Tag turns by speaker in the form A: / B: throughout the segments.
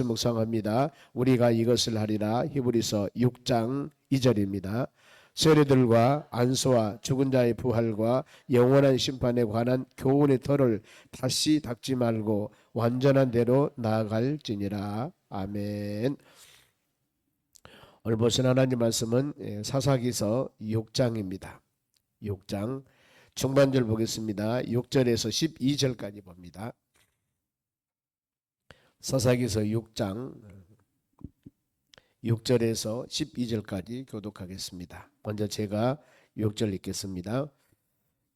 A: 묵상합니다. 우리가 이것을 하리라. 히브리서 6장 2절입니다. 세례들과 안수와 죽은 자의 부활과 영원한 심판에 관한 교훈의 털을 다시 닦지 말고 완전한 대로 나아갈지니라. 아멘. 오늘 보신 하나님 말씀은 사사기서 6장입니다. 6장 중반절 보겠습니다. 6절에서 12절까지 봅니다. 사사기서 6장 6절에서 12절까지 교독하겠습니다. 먼저 제가 6절 읽겠습니다.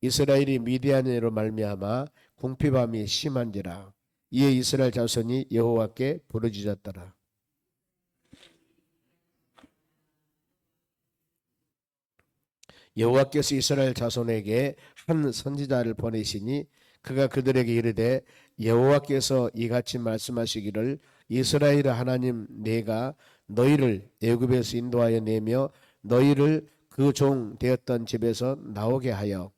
A: 이스라엘이 미디안으로 말미암아 궁핍함이 심한지라. 이에 이스라엘 자손이 여호와께 부르짖었더라. 여호와께서 이스라엘 자손에게 한 선지자를 보내시니 그가 그들에게 이르되 여호와께서 이같이 말씀하시기를 이스라엘 하나님 내가 너희를 애굽에서 인도하여 내며 너희를 그 종 되었던 집에서 나오게 하여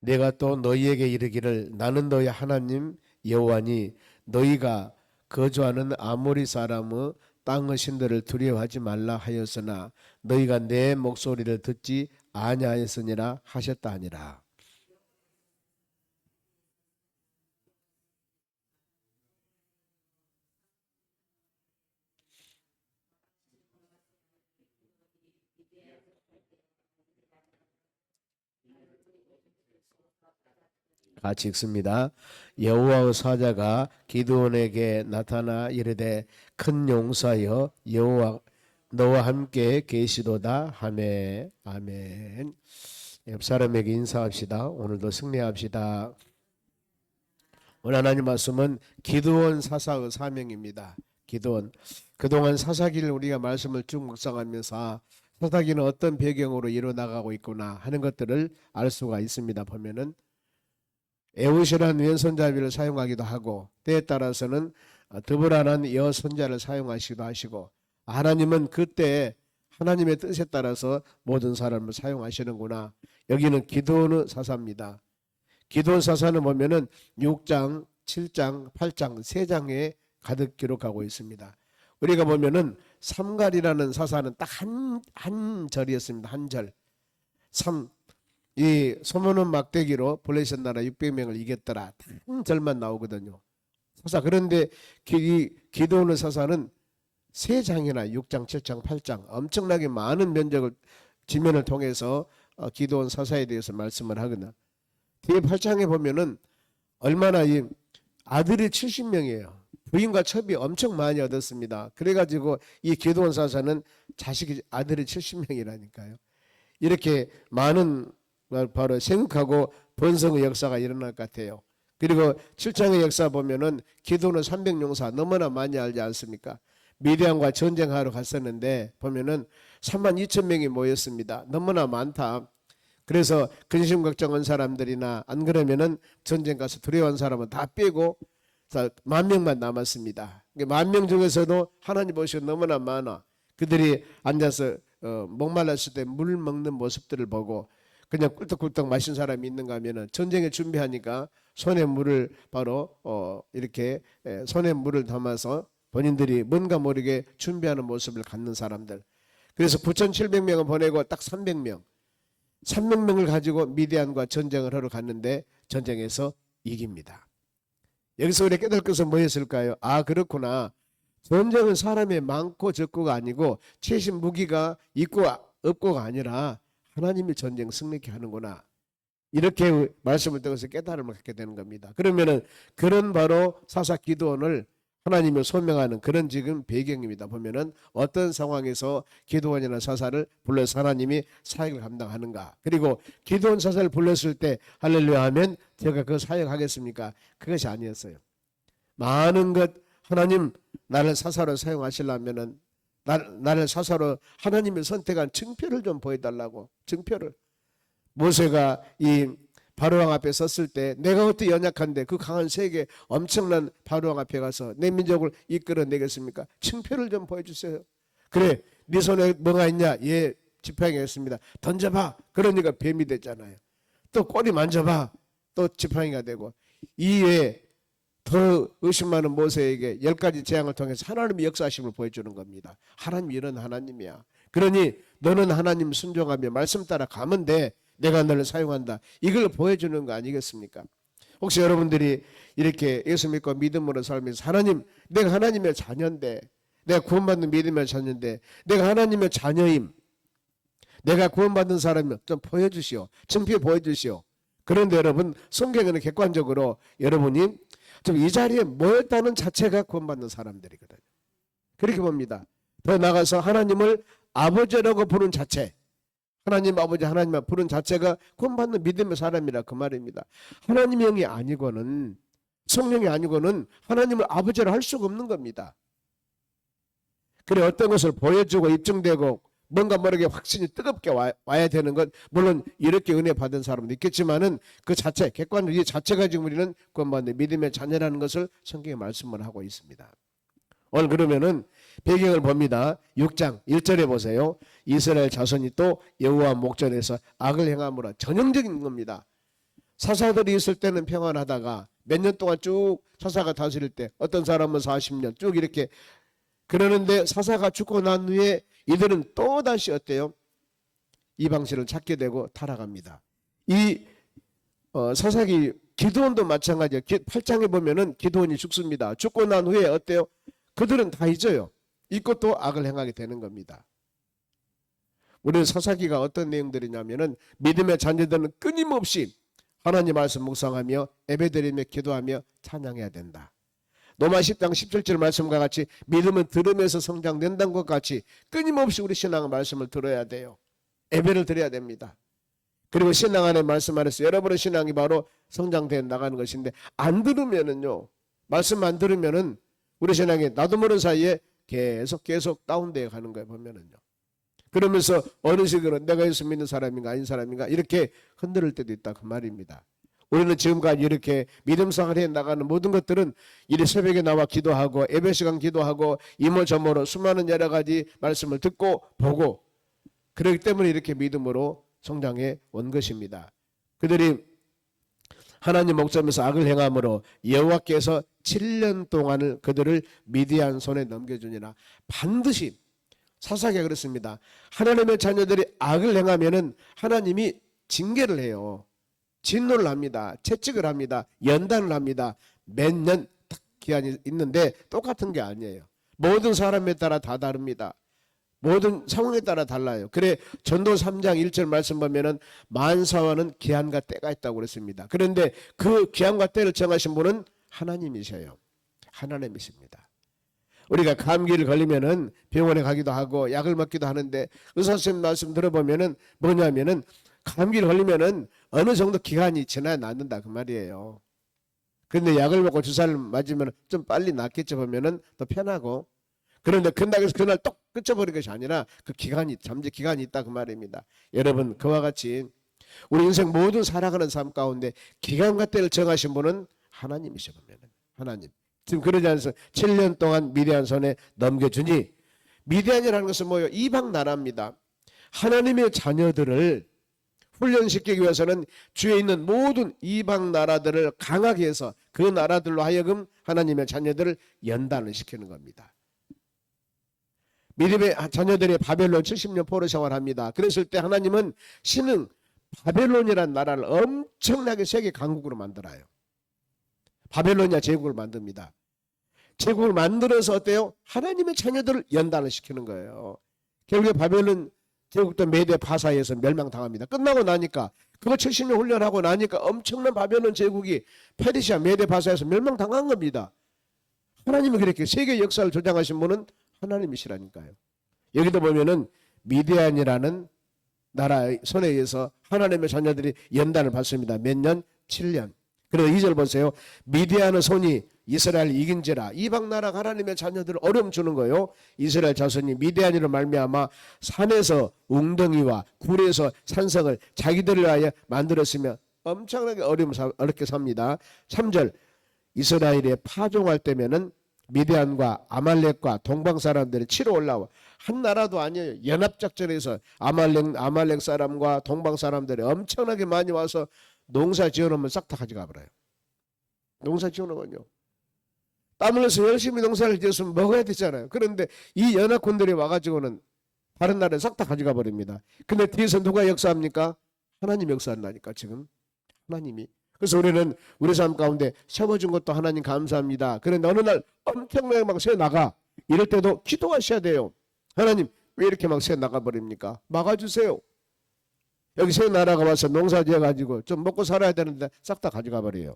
A: 내가 또 너희에게 이르기를 나는 너희 하나님 여호와니 너희가 거주하는 아모리 사람의 땅의 신들을 두려워하지 말라 하였으나 너희가 내 목소리를 듣지 아니하였으니라 하셨다 하니라. 같이 읽습니다. 여호와의 사자가 기드온에게 나타나 이르되 큰 용사여 여호와 너와 함께 계시도다 하매. 아멘. 옆 사람에게 인사합시다. 오늘도 승리합시다. 오늘 하나님 말씀은 기드온 사사의 사명입니다. 기드온. 그동안 사사기를 우리가 말씀을 쭉 묵상하면서 사사기는 어떤 배경으로 이루어나가고 있구나 하는 것들을 알 수가 있습니다. 보면은 에웃이라는 왼손잡이를 사용하기도 하고 때에 따라서는 드보라는 여손자를 사용하시기도 하시고 하나님은 그때 하나님의 뜻에 따라서 모든 사람을 사용하시는구나. 여기는 기드온의 사사입니다. 기드온 사사는 보면은 6장, 7장, 8장 3장에 가득 기록하고 있습니다. 우리가 보면은 삼갈이라는 사사는 딱 한 절이었습니다. 한 절. 이 소문은 막대기로 블레셋 나라 600명을 이겼더라. 한 절만 나오거든요. 사사. 그런데 기드온의 사사는 3장이나 6장, 7장, 8장 엄청나게 많은 면적을 지면을 통해서 기드온 사사에 대해서 말씀을 하거든요. 뒤에 8장에 보면은 얼마나 이 아들이 70명이에요. 부인과 첩이 엄청 많이 얻었습니다. 그래가지고 이 기드온 사사는 아들이 70명이라니까요. 이렇게 많은 바로 생육하고 번성의 역사가 일어날 것 같아요. 그리고 7장의 역사 보면은 기드온은 300용사 너무나 많이 알지 않습니까? 미디안과 전쟁하러 갔었는데 보면은 32,000명이 모였습니다. 너무나 많다. 그래서 근심 걱정한 사람들이나 안 그러면은 전쟁 가서 두려워한 사람은 다 빼고 10,000명만 남았습니다. 10,000명 중에서도 하나님 보시고 너무나 많아. 그들이 앉아서 목말랐을 때 물 먹는 모습들을 보고 그냥 꿀떡꿀떡 마신 사람이 있는가 하면은 전쟁에 준비하니까 손에 물을 바로 이렇게 손에 물을 담아서 본인들이 뭔가 모르게 준비하는 모습을 갖는 사람들. 그래서 9,700명을 보내고 딱 300명을 가지고 미디안과 전쟁을 하러 갔는데 전쟁에서 이깁니다. 여기서 우리가 깨달을 것은 뭐였을까요? 아, 그렇구나. 전쟁은 사람이 많고 적고가 아니고 최신 무기가 있고 없고가 아니라 하나님이 전쟁 승리케 하는구나. 이렇게 말씀을 통해서 깨달음을 갖게 되는 겁니다. 그러면은 그런 바로 사사 기드온을 하나님이 소명하는 그런 지금 배경입니다. 보면은 어떤 상황에서 기드온이나 사사를 불러서 하나님이 사역을 감당하는가. 그리고 기드온 사사를 불렀을 때 할렐루야 하면 제가 그 사역하겠습니까? 그것이 아니었어요. 많은 것 하나님 나를 사사로 사용하시려면은 나를 사사로 하나님이 선택한 증표를 좀 보여달라고. 증표를. 모세가 이 바로왕 앞에 섰을 때 내가 어떻게 연약한데 그 강한 세계 엄청난 바로왕 앞에 가서 내 민족을 이끌어내겠습니까? 증표를 좀 보여주세요. 그래 네 손에 뭐가 있냐? 예, 지팡이가 있습니다. 던져봐. 그러니까 뱀이 됐잖아요. 또 꼬리 만져봐. 또 지팡이가 되고. 이에 더 의심 많은 모세에게 10가지 재앙을 통해서 하나님의 역사심을 보여주는 겁니다. 하나님이 이런 하나님이야. 그러니 너는 하나님 순종하며 말씀 따라 가면 돼. 내가 너를 사용한다. 이걸 보여주는 거 아니겠습니까? 혹시 여러분들이 이렇게 예수 믿고 믿음으로 살면서 하나님, 내가 하나님의 자녀인데, 내가 구원받는 믿음의 자녀인데, 내가 하나님의 자녀임, 내가 구원받은 사람이면 좀 보여주시오. 증표 보여주시오. 그런데 여러분, 성경에는 객관적으로 여러분이 좀 이 자리에 모였다는 자체가 구원받는 사람들이거든요. 그렇게 봅니다. 더 나아가서 하나님을 아버지라고 부른 자체, 하나님 아버지 하나님을 부른 자체가 구원받는 믿음의 사람이라 그 말입니다. 하나님의 영이 아니고는, 성령이 아니고는 하나님을 아버지라 할 수가 없는 겁니다. 그래 어떤 것을 보여주고 입증되고 뭔가 모르게 확신이 뜨겁게 와야 되는 것, 물론 이렇게 은혜 받은 사람도 있겠지만은 그 자체, 객관적으로 이 자체가 지금 우리는 구원받는 믿음의 자녀라는 것을 성경에 말씀을 하고 있습니다. 오늘 그러면은 배경을 봅니다. 6장 1절에 보세요. 이스라엘 자손이 또 여호와 목전에서 악을 행함으로, 전형적인 겁니다. 사사들이 있을 때는 평안하다가 몇 년 동안 쭉 사사가 다스릴 때, 어떤 사람은 40년 쭉 이렇게 그러는데 사사가 죽고 난 후에 이들은 또다시 어때요? 이방신을 찾게 되고 타락합니다. 이 사사기 기드온도 마찬가지예요. 8장에 보면은 기드온이 죽습니다. 죽고 난 후에 어때요? 그들은 다 잊어요. 잊고 또 악을 행하게 되는 겁니다. 우리 사사기가 어떤 내용들이냐면은 믿음의 자녀들은 끊임없이 하나님 말씀 묵상하며 예배드리며 기도하며 찬양해야 된다. 로마 10장 17절 말씀과 같이 믿음은 들으면서 성장된다는 것 같이 끊임없이 우리 신앙의 말씀을 들어야 돼요. 예배를 드려야 됩니다. 그리고 신앙 안에 말씀 안에서 여러분의 신앙이 바로 성장되어 나가는 것인데, 안 들으면은요, 말씀 안 들으면은 우리 신앙이 나도 모르는 사이에 계속 다운되어 가는 거예요. 보면은요. 그러면서 어느 식으로 내가 예수 믿는 사람인가 아닌 사람인가 이렇게 흔들릴 때도 있다 그 말입니다. 우리는 지금까지 이렇게 믿음생활 해 나가는 모든 것들은 이리 새벽에 나와 기도하고 예배 시간 기도하고 이모저모로 수많은 여러 가지 말씀을 듣고 보고 그렇기 때문에 이렇게 믿음으로 성장해 온 것입니다. 그들이 하나님 목전에서 악을 행함으로 여호와께서 7년 동안을 그들을 미디안 손에 넘겨주니라. 반드시 사사기가 그렇습니다. 하나님의 자녀들이 악을 행하면은 하나님이 징계를 해요. 진노를 합니다. 채찍을 합니다. 연단을 합니다. 몇 년 딱 기한이 있는데 똑같은 게 아니에요. 모든 사람에 따라 다 다릅니다. 모든 상황에 따라 달라요. 그래 전도 3장 1절 말씀 보면은 만사와는 기한과 때가 있다고 그랬습니다. 그런데 그 기한과 때를 정하신 분은 하나님이셔요. 하나님이십니다. 우리가 감기를 걸리면은 병원에 가기도 하고 약을 먹기도 하는데 의사 선생님 말씀 들어보면은 뭐냐면은 감기를 걸리면은 어느 정도 기간이 지나야 낫는다 그 말이에요. 그런데 약을 먹고 주사를 맞으면 좀 빨리 낫겠죠 보면은 더 편하고, 그런데 그날 똑 끝쳐버린 것이 아니라 그 기간이 잠재 기간이 있다 그 말입니다. 여러분 그와 같이 우리 인생 모든 살아가는 삶 가운데 기간과 때를 정하신 분은 하나님이셔 보면은 하나님. 지금 그러지 않아서 7년 동안 미디안 손에 넘겨주니, 미디안이라는 것은 뭐예요? 이방 나라입니다. 하나님의 자녀들을 훈련시키기 위해서는 주위에 있는 모든 이방 나라들을 강하게 해서 그 나라들로 하여금 하나님의 자녀들을 연단을 시키는 겁니다. 믿음의 자녀들이 바벨론 70년 포로 생활합니다. 그랬을 때 하나님은 신흥 바벨론이라는 나라를 엄청나게 세계 강국으로 만들어요. 바벨로니아 제국을 만듭니다. 제국을 만들어서 어때요? 하나님의 자녀들을 연단을 시키는 거예요. 결국에 바벨론 제국도 메대 파사에서 멸망당합니다. 끝나고 나니까 그거 70년 훈련하고 나니까 엄청난 바벨론 제국이 페르시아 메대 파사에서 멸망당한 겁니다. 하나님이 그렇게 세계 역사를 조장하신 분은 하나님이시라니까요. 여기도 보면은 미디안이라는 나라의 손에 의해서 하나님의 자녀들이 연단을 받습니다. 몇 년? 7년. 그래서 2절 보세요. 미디안의 손이 이스라엘 이긴지라. 이방 나라가 하나님의 자녀들을 어려움 주는 거예요. 이스라엘 자손이 미디안으로 말미암아 산에서 웅덩이와 굴에서 산성을 자기들을 위하여 만들었으며 엄청나게 어렵게 삽니다. 3절 이스라엘이 파종할 때면은 미디안과 아말렉과 동방 사람들이 치러 올라와 한 나라도 아니에요. 연합작전에서 아말렉 사람과 동방 사람들이 엄청나게 많이 와서 농사 지어놓으면 싹 다 가져가 버려요. 농사 지어놓으면요. 땀 흘려서 열심히 농사를 지었으면 먹어야 되잖아요. 그런데 이 연합군들이 와가지고는 다른 나라에 싹 다 가져가 버립니다. 근데 뒤에서 누가 역사합니까? 하나님 역사한다니까 지금. 하나님이. 그래서 우리는 우리 삶 가운데 세워준 것도 하나님 감사합니다. 그런데 어느 날 엄청나게 막 새어나가. 이럴 때도 기도하셔야 돼요. 하나님 왜 이렇게 막 새어나가 버립니까? 막아주세요. 여기 새어나라가 와서 농사 지어가지고 좀 먹고 살아야 되는데 싹 다 가져가 버려요.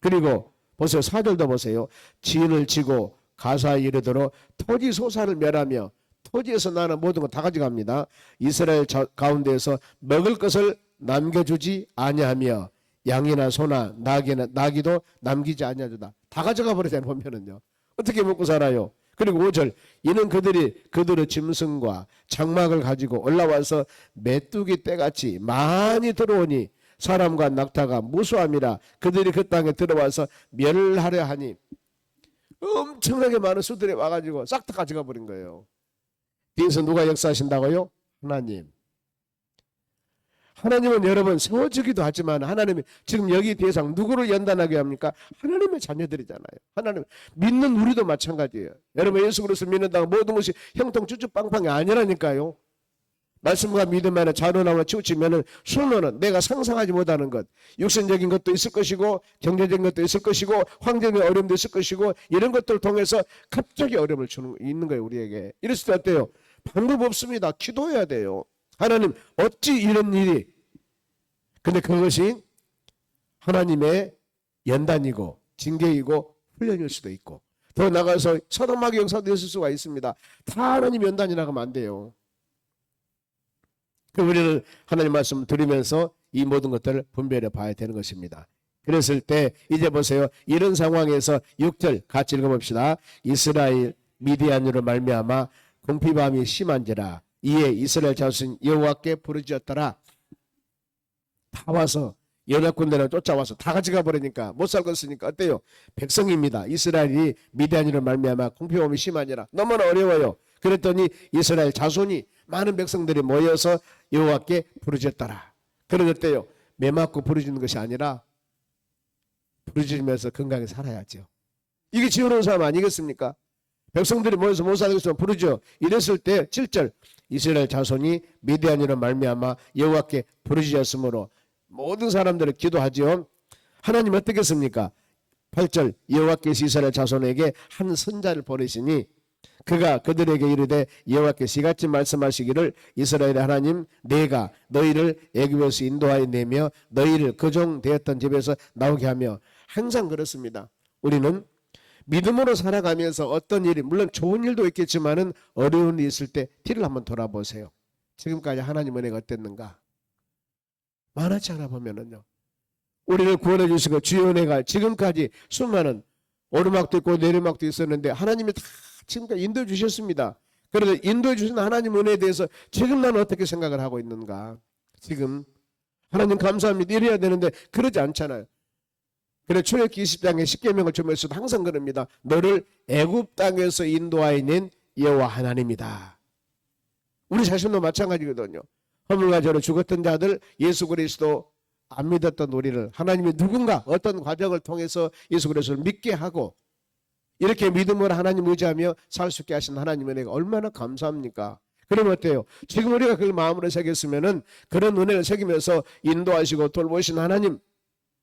A: 그리고 보세요. 4절도 보세요. 진을 치고 가사에 이르도록 토지 소산을 멸하며 토지에서 나는 모든 거 다 가져갑니다. 이스라엘 가운데에서 먹을 것을 남겨주지 아니하며 양이나 소나 나귀도 남기지 아니하주다. 다 가져가 버리잖아요. 보면은요. 어떻게 먹고 살아요? 그리고 5절 이는 그들의 짐승과 장막을 가지고 올라와서 메뚜기 떼같이 많이 들어오니 사람과 낙타가 무수함이라 그들이 그 땅에 들어와서 멸하려 하니 엄청나게 많은 수들이 와가지고 싹 다 가져가 버린 거예요. 뒤에서 누가 역사하신다고요? 하나님. 하나님은 여러분 세워주기도 하지만 하나님이 지금 여기 대상 누구를 연단하게 합니까? 하나님의 자녀들이잖아요. 하나님 믿는 우리도 마찬가지예요. 여러분 예수 그리스도를 믿는다고 모든 것이 형통 쭈쭈빵빵이 아니라니까요. 말씀과 믿음 안에 자로나와 치우치면은 수놓는 내가 상상하지 못하는 것, 육신적인 것도 있을 것이고 경제적인 것도 있을 것이고 환경의 어려움도 있을 것이고 이런 것들을 통해서 갑자기 어려움을 있는 거예요. 우리에게. 이랬을 때 어때요? 방법 없습니다. 기도해야 돼요. 하나님 어찌 이런 일이. 근데 그것이 하나님의 연단이고 징계이고 훈련일 수도 있고 더 나가서 서동마귀 역사도 있을 수가 있습니다. 다 하나님 연단이라고 하면 안 돼요. 우리는 하나님 말씀 들으면서 이 모든 것들을 분별해 봐야 되는 것입니다. 그랬을 때 이제 보세요. 이런 상황에서 6절 같이 읽어봅시다. 이스라엘 미디안으로 말미암아 궁핍함이 심한지라 이에 이스라엘 자손 여호와께 부르짖었더라. 다 와서 연합군대를 쫓아와서 다 가져가 버리니까 못 살겠으니까 어때요? 백성입니다. 이스라엘이 미디안으로 말미암아 궁핍함이 심하니라. 너무나 어려워요. 그랬더니 이스라엘 자손이 많은 백성들이 모여서 여호와께 부르짖었더라. 그러셨대요. 매 맞고 부르짖는 것이 아니라 부르짖으면서 건강히 살아야죠. 이게 지혜로운 삶 아니겠습니까? 백성들이 모여서 못 살겠으면 부르짖어. 이랬을 때 7절 이스라엘 자손이 미디안으로 말미암아 여호와께 부르짖었으므로 모든 사람들을 기도하지요. 하나님 어떻겠습니까? 8절 여호와께서 이스라엘 자손에게 한 선자를 보내시니 그가 그들에게 이르되 여호와께서 이같이 말씀하시기를 이스라엘의 하나님 내가 너희를 애굽에서 인도하여 내며 너희를 그 종 되었던 집에서 나오게 하며 항상 그렇습니다. 우리는 믿음으로 살아가면서 어떤 일이 물론 좋은 일도 있겠지만은 어려운 일이 있을 때 뒤를 한번 돌아보세요. 지금까지 하나님 은혜가 어땠는가? 많았지 않아 보면은요. 우리를 구원해 주시고 주의 은혜가 지금까지 수많은 오르막도 있고 내리막도 있었는데 하나님이 다 지금까지 인도해 주셨습니다. 그런데 인도해 주신 하나님 은혜에 대해서 지금 나는 어떻게 생각을 하고 있는가? 지금 하나님 감사합니다 이래야 되는데 그러지 않잖아요. 그래 출애굽기 20장에 십계명을 주면서도 항상 그럽니다. 너를 애굽 땅에서 인도하여 낸 여호와 하나님이다. 우리 자신도 마찬가지거든요. 허물과 죄로 죽었던 자들 예수 그리스도 안 믿었던 우리를 하나님이 누군가 어떤 과정을 통해서 예수 그리스도를 믿게 하고 이렇게 믿음으로 하나님 의지하며 살 수 있게 하신 하나님의 은혜가 얼마나 감사합니까? 그러면 어때요? 지금 우리가 그걸 마음으로 새겼으면은 그런 은혜를 새기면서 인도하시고 돌보신 하나님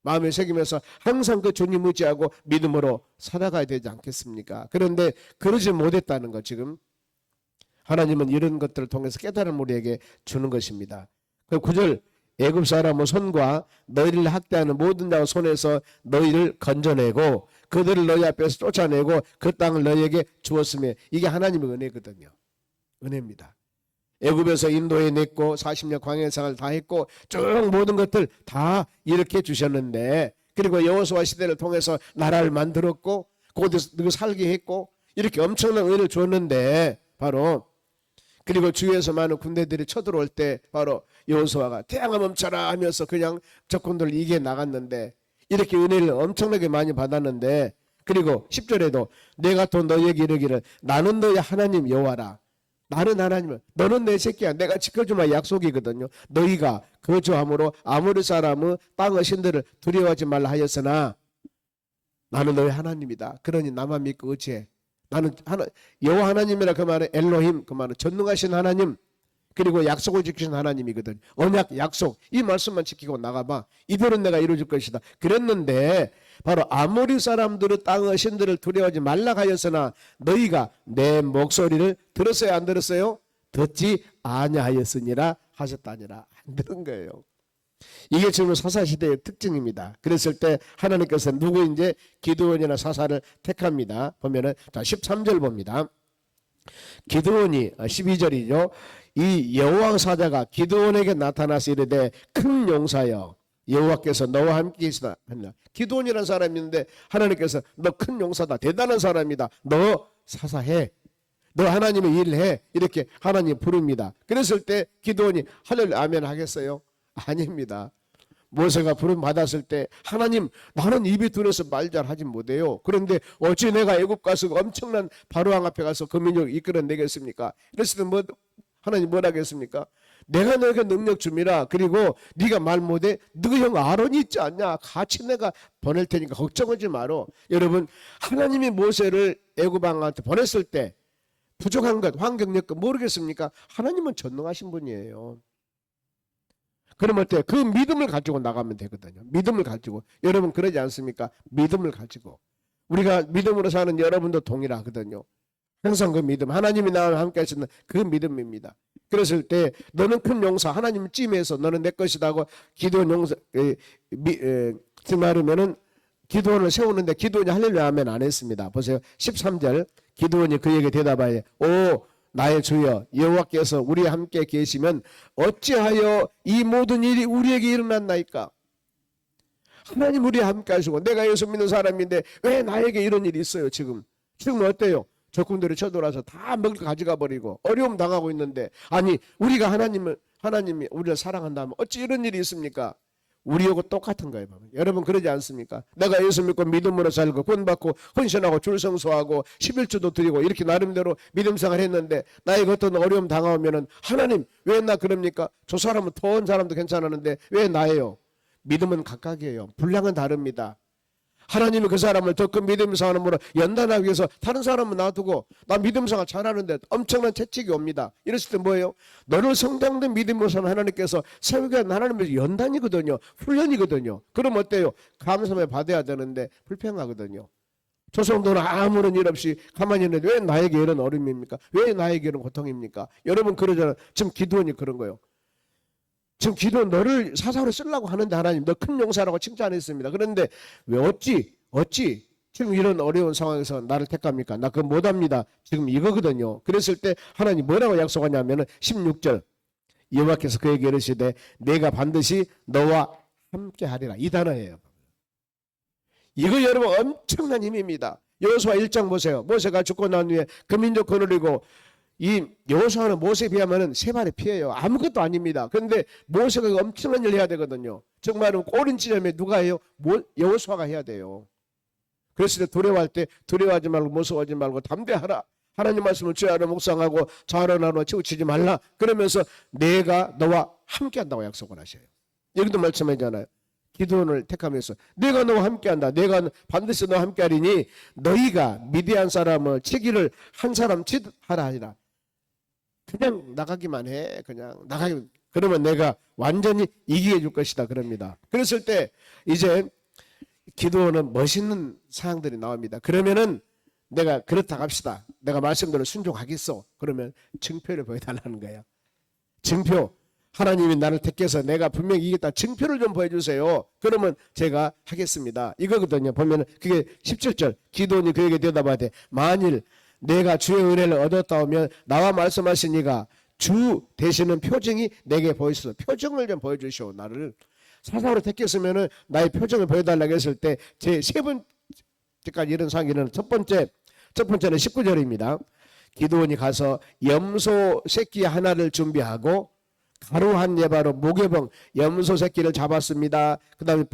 A: 마음에 새기면서 항상 그 주님 의지하고 믿음으로 살아가야 되지 않겠습니까? 그런데 그러지 못했다는 거 지금 하나님은 이런 것들을 통해서 깨달은 우리에게 주는 것입니다. 그 9절 애굽 사람의 손과 너희를 학대하는 모든 자의 손에서 너희를 건져내고 그들을 너희 앞에서 쫓아내고 그 땅을 너희에게 주었으며 이게 하나님의 은혜거든요. 은혜입니다. 애굽에서 인도해 냈고 40년 광야 생활을 다 했고 쭉 모든 것들 다 이렇게 주셨는데 그리고 여호수아 시대를 통해서 나라를 만들었고 거기서 살게 했고 이렇게 엄청난 은혜를 주었는데 바로 그리고 주위에서 많은 군대들이 쳐들어올 때 바로 여호수아가 태양아 멈춰라 하면서 그냥 적군들을 이겨 나갔는데 이렇게 은혜를 엄청나게 많이 받았는데 그리고 10절에도 내가 또 너희에게 이르기를 나는 너희 하나님 여호와라 나는 하나님을, 너는 내 새끼야, 내가 지켜주마 약속이거든요. 너희가 거주함으로 아모리 사람의 땅의 신들을 두려워하지 말라 하였으나 나는 너희 하나님이다. 그러니 나만 믿고 어찌해. 나는 여호와 하나님이라 그 말은 엘로힘, 그 말은 전능하신 하나님, 그리고 약속을 지키신 하나님이거든. 언약, 약속, 이 말씀만 지키고 나가봐. 이들은 내가 이루어줄 것이다. 그랬는데 바로 아모리 사람들의 땅의 신들을 두려워하지 말라 하였으나 너희가 내 목소리를 들었어요, 안 들었어요? 듣지 아니하였으니라 하셨다니라. 안 들은 거예요. 이게 지금 사사시대의 특징입니다. 그랬을 때 하나님께서 누구 이제 기드온이나 사사를 택합니다. 보면은 자 13절 봅니다. 기드온이 12절이죠. 이 여호와 사자가 기드온에게 나타나서 이르되 큰 용사여 여호와께서 너와 함께 계시다 합니다. 기드온이라는 사람이 있는데 하나님께서 너 큰 용사다, 대단한 사람이다, 너 사사해, 너 하나님의 일을 해, 이렇게 하나님 부릅니다. 그랬을 때 기드온이 할렐루야 아멘 하겠어요? 아닙니다. 모세가 부름 받았을 때 하나님 나는 입이 둔해서 말 잘 하진 못해요. 그런데 어찌 내가 애굽 가서 엄청난 바로왕 앞에 가서 그 민족을 이끌어내겠습니까? 그랬을 때 뭐 하나님 뭐라 하겠습니까? 내가 너에게 능력 줍니다. 그리고 네가 말 못해, 너희 형 아론이 있지 않냐? 같이 내가 보낼 테니까 걱정하지 마라. 여러분, 하나님이 모세를 애굽 왕한테 보냈을 때 부족한 것, 환경 여건 모르겠습니까? 하나님은 전능하신 분이에요. 그럼 어때요? 그 믿음을 가지고 나가면 되거든요. 믿음을 가지고. 여러분 그러지 않습니까? 믿음을 가지고. 우리가 믿음으로 사는 여러분도 동일하거든요. 항상 그 믿음, 하나님이 나와 함께 하시는 그 믿음입니다. 그랬을 때 너는 큰 용사, 하나님 찜해서 너는 내 것이다 하고 기도원 용사 말하면은 기도원을 세우는데 기도원이 할렐루야 아멘 안 했습니다. 보세요. 13절 기도원이 그에게 대답하여 오 나의 주여 여호와께서 우리와 함께 계시면 어찌하여 이 모든 일이 우리에게 일어났나이까? 하나님 우리와 함께 하시고 내가 예수 믿는 사람인데 왜 나에게 이런 일이 있어요? 지금 어때요? 적군들이 쳐들어와서 다 먹을 거 가져가 버리고 어려움 당하고 있는데, 아니 우리가 하나님이 우리를 사랑한다면 어찌 이런 일이 있습니까? 우리하고 똑같은 거예요. 여러분 그러지 않습니까? 내가 예수 믿고 믿음으로 살고 구원받고 헌신하고 줄성소하고 11조도 드리고 이렇게 나름대로 믿음생활 했는데 나에게 어떤 어려움 당하면은 하나님 왜 나 그럽니까? 저 사람은 더운 사람도 괜찮았는데 왜 나예요? 믿음은 각각이에요. 분량은 다릅니다. 하나님이 그 사람을 더 큰 믿음생활로 연단하기 위해서 다른 사람은 놔두고 나 믿음생활 잘하는데 엄청난 채찍이 옵니다. 이랬을 때 뭐예요? 너를 성장된 믿음으로 사는 하나님께서 세우게 한 하나님의 연단이거든요. 훈련이거든요. 그럼 어때요? 감사함을 받아야 되는데 불평하거든요. 저 성도는 아무런 일 없이 가만히 있는데 왜 나에게 이런 어려움입니까? 왜 나에게 이런 고통입니까? 여러분 그러잖아요. 지금 기도원이 그런 거예요. 지금 기도는 너를 사사로 쓰려고 하는데 하나님 너 큰 용사라고 칭찬했습니다. 그런데 왜 어찌 지금 이런 어려운 상황에서 나를 택합니까? 나 그거 못합니다. 지금 이거거든요. 그랬을 때 하나님 뭐라고 약속하냐면 16절 여호와께서 그에게 이르시되 내가 반드시 너와 함께 하리라. 이 단어예요. 이거 여러분 엄청난 힘입니다. 여호수아 1장 보세요. 모세가 죽고 난 후에 그 민족 거느리고 이 여호수아는 모세에 비하면 세 발의 피예요. 아무것도 아닙니다. 그런데 모세가 엄청난 일을 해야 되거든요. 정말은 꼬린 찌점에 누가 해요? 여호수아가 해야 돼요. 그랬을 때 두려워할 때 두려워하지 말고 무서워하지 말고 담대하라. 하나님 말씀을 주야로 묵상하고 자라나로 치우치지 말라. 그러면서 내가 너와 함께한다고 약속을 하셔요. 여기도 말씀하잖아요. 기도원을 택하면서 내가 너와 함께한다. 내가 반드시 너와 함께하리니 너희가 미디안 사람을 치기를 한 사람 치하라 하니라. 그냥 나가기만 해. 그냥 나가기. 그러면 내가 완전히 이기게 해줄 것이다. 그럽니다. 그랬을 때 이제 기도원은 멋있는 사항들이 나옵니다. 그러면은 내가 그렇다 합시다. 내가 말씀대로 순종하겠어. 그러면 증표를 보여달라는 거예요. 증표. 하나님이 나를 택해서 내가 분명히 이기겠다. 증표를 좀 보여주세요. 그러면 제가 하겠습니다. 이거거든요. 보면 그게 17절 기도원이 그에게 대답하되 만일 내가 주의 은혜를 얻었다 하면 나와 말씀하신 이가 주 되시는 표징이 내게 보이소서. 표정을 좀 보여주시오. 나를 사사로 택했으면 나의 표정을 보여달라고 했을 때 제 세 번째까지 이런 상기는 첫 번째는 19절입니다. 기도원이 가서 염소 새끼 하나를 준비하고 가루 한 예바로 모개봉 염소 새끼를 잡았습니다. 그 다음에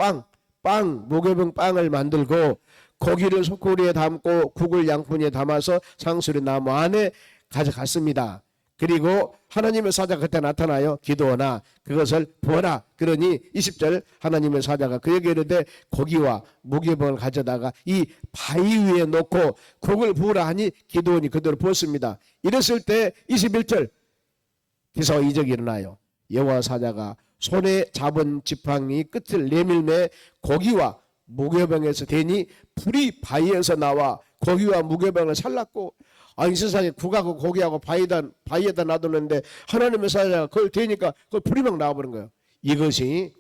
A: 모개봉 빵을 만들고 고기를 소쿠리에 담고 국을 양푼에 담아서 상수리 나무 안에 가져갔습니다. 그리고 하나님의 사자가 그때 나타나요. 기도하나 그것을 부어라. 그러니 20절 하나님의 사자가 그에게 이르되 고기와 무교병을 가져다가 이 바위 위에 놓고 국을 부으라 하니 기도원이 그대로 부었습니다. 이랬을 때 21절 기사와 이적이 일어나요. 여호와 사자가 손에 잡은 지팡이 끝을 내밀매 고기와 무교병에서 대니 불이 바위에서 나와 고기와 무교병을 살랐고, 이 세상에 국하고 고기하고 바위에다 놔두는데 하나님의 사자가 그걸 대니까 그걸 불이 막 나와버린 거예요. 이것이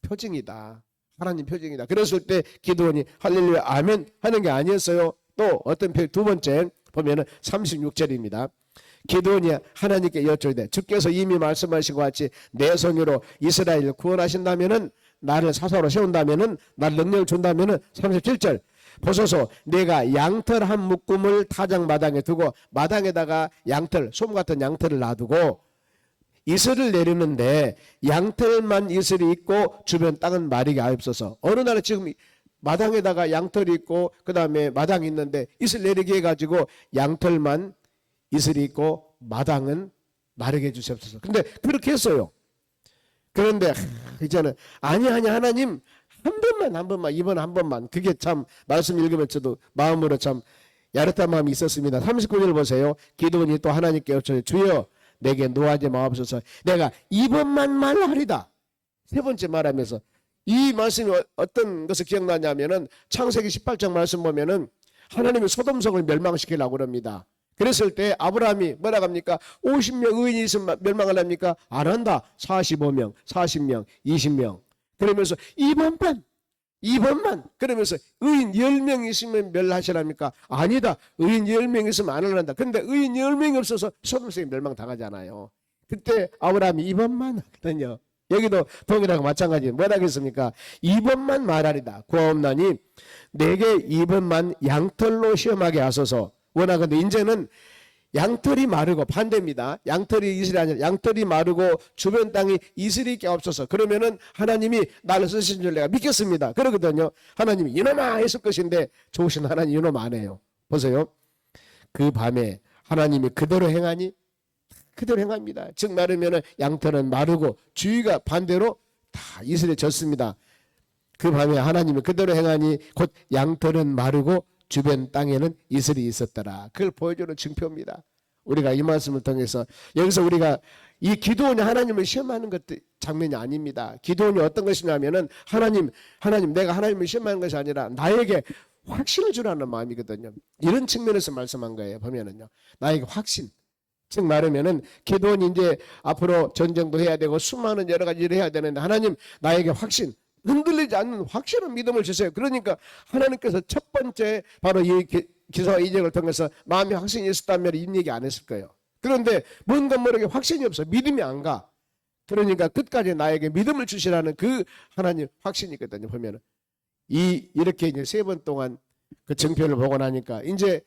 A: 표징이다. 하나님 표징이다. 그랬을 때 기도원이 할렐루야 아멘 하는 게 아니었어요. 또 어떤 두 번째 보면은 36절입니다. 기도원이 하나님께 여쭈되 주께서 이미 말씀하신 것 같이 내 손으로 이스라엘을 구원하신다면은, 나를 사사로 세운다면은, 나를 능력을 준다면은, 37절 보소서 내가 양털 한 묶음을 타작 마당에 두고 마당에다가 양털, 솜 같은 양털을 놔두고 이슬을 내리는데 양털만 이슬이 있고 주변 땅은 마르게 하옵소서. 어느 날에 지금 마당에다가 양털이 있고 그 다음에 마당이 있는데 이슬 내리게 해가지고 양털만 이슬이 있고 마당은 마르게 해주시옵소서. 근데 그렇게 했어요. 그런데 이제는 아니 하나님 한 번만 이번 한 번만. 그게 참 말씀 읽으면 저도 마음으로 참 야릇한 마음이 있었습니다. 39절 보세요. 기도원이 또 하나님께 여쭈되 주여 내게 노하지 마옵소서. 내가 이번만 말하리다. 세 번째 말하면서 이 말씀이 어떤 것을 기억나냐면은 창세기 18장 말씀 보면은 하나님이 소돔성을 멸망시키려고 그럽니다. 그랬을 때 아브라함이 뭐라고 합니까? 50명 의인이 있으면 멸망을 합니까? 안 한다. 45명, 40명, 20명. 그러면서 이번만 그러면서 의인 10명 있으면 멸하시랍니까? 아니다. 의인 10명 있으면 안 한다. 그런데 의인 10명이 없어서 소돔성이 멸망당하잖아요. 그때 아브라함이 이번만 하거든요. 여기도 동일하고 마찬가지. 뭐라 그랬습니까? 이번만 말하리다. 구하옵나니 내게 이번만 양털로 시험하게 하소서. 원하건대 이제는 양털이 마르고, 반대입니다. 양털이 이슬이 아니라 양털이 마르고 주변 땅이 이슬이 있게 없어서, 그러면은 하나님이 나를 쓰신 줄 내가 믿겠습니다. 그러거든요. 하나님이 이놈아 했을 것인데 좋으신 하나님 이놈 안 해요. 보세요. 그 밤에 하나님이 그대로 행하니 그대로 행합니다. 즉 말하면은 양털은 마르고 주위가 반대로 다 이슬에 졌습니다. 그 밤에 하나님이 그대로 행하니 곧 양털은 마르고 주변 땅에는 이슬이 있었더라. 그걸 보여주는 증표입니다. 우리가 이 말씀을 통해서 여기서 우리가 이 기도원이 하나님을 시험하는 것 장면이 아닙니다. 기도원이 어떤 것이냐면은 하나님 내가 하나님을 시험하는 것이 아니라 나에게 확신을 주라는 마음이거든요. 이런 측면에서 말씀한 거예요. 보면은요, 나에게 확신. 즉 말하면은 기도원이 이제 앞으로 전쟁도 해야 되고 수많은 여러 가지 일을 해야 되는데 하나님 나에게 확신, 흔들리지 않는 확실한 믿음을 주세요. 그러니까 하나님께서 첫 번째 바로 이 기사와 이적을 통해서 마음에 확신이 있었다면 이 얘기 안 했을 거예요. 그런데 뭔가 모르게 확신이 없어. 믿음이 안 가. 그러니까 끝까지 나에게 믿음을 주시라는 그 하나님 확신이거든요. 보면은 이렇게 이제 3번 동안 그 증표를 보고 나니까 이제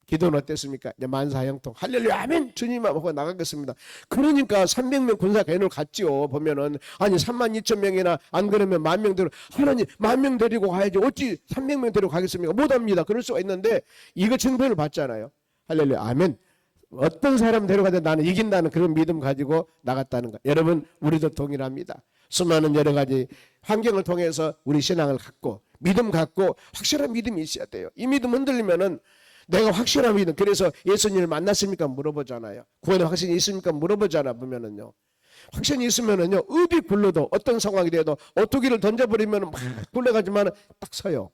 A: 기도는 어땠습니까? 이제 만사형통 할렐루야 아멘 주님 하고 나가겠습니다. 그러니까 300명 군사 개인을 갔지요. 보면은 아니 32,000명이나 안 그러면 10,000명 데리고, 하나님 10,000명 데리고 가야지 어찌 300명 데리고 가겠습니까? 못합니다. 그럴 수가 있는데 이거 증표를 받잖아요. 할렐루야 아멘. 어떤 사람 데려가든 나는 이긴다는 그런 믿음 가지고 나갔다는 거. 여러분 우리도 동일합니다. 수많은 여러 가지 환경을 통해서 우리 신앙을 갖고 믿음 갖고 확실한 믿음이 있어야 돼요. 이 믿음 흔들리면은 내가 확실한 믿음. 그래서 예수님을 만났습니까? 물어보잖아요. 구원의 확신이 있습니까? 물어보잖아. 보면은요. 확신이 있으면은요. 어디 굴러도 어떤 상황이 돼도 오토기를 던져버리면 막 굴러가지만 딱 서요.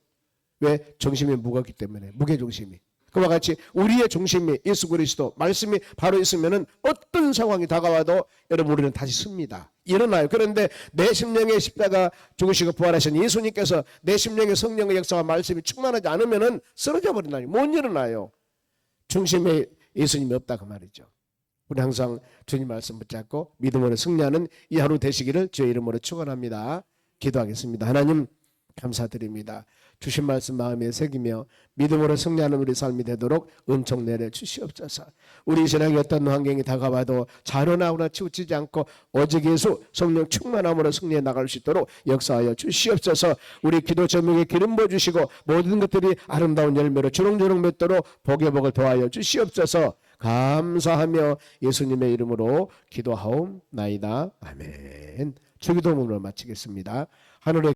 A: 왜? 중심이 무겁기 때문에. 무게중심이. 그와 같이 우리의 중심이 예수 그리스도 말씀이 바로 있으면은 어떤 상황이 다가와도 여러분 우리는 다시 섭니다. 일어나요. 그런데 내 심령의 십자가 죽으시고 부활하신 예수님께서 내 심령의 성령의 역사와 말씀이 충만하지 않으면은 쓰러져 버린다니 못 일어나요. 중심에 예수님이 없다 그 말이죠. 우리 항상 주님 말씀 붙잡고 믿음으로 승리하는 이 하루 되시기를 주의 이름으로 축원합니다. 기도하겠습니다. 하나님 감사드립니다. 주신 말씀 마음에 새기며 믿음으로 승리하는 우리 삶이 되도록 은총 내려 주시옵소서. 우리 신앙이 어떤 환경이 다가와도 자로나오나 치우치지 않고 오직 예수 성령 충만함으로 승리해 나갈 수 있도록 역사하여 주시옵소서. 우리 기도 제목에 기름 부어주시고 모든 것들이 아름다운 열매로 주렁주렁 맺도록 복의 복을 더하여 주시옵소서. 감사하며 예수님의 이름으로 기도하옵나이다. 아멘. 주기도문으로 마치겠습니다. 하늘의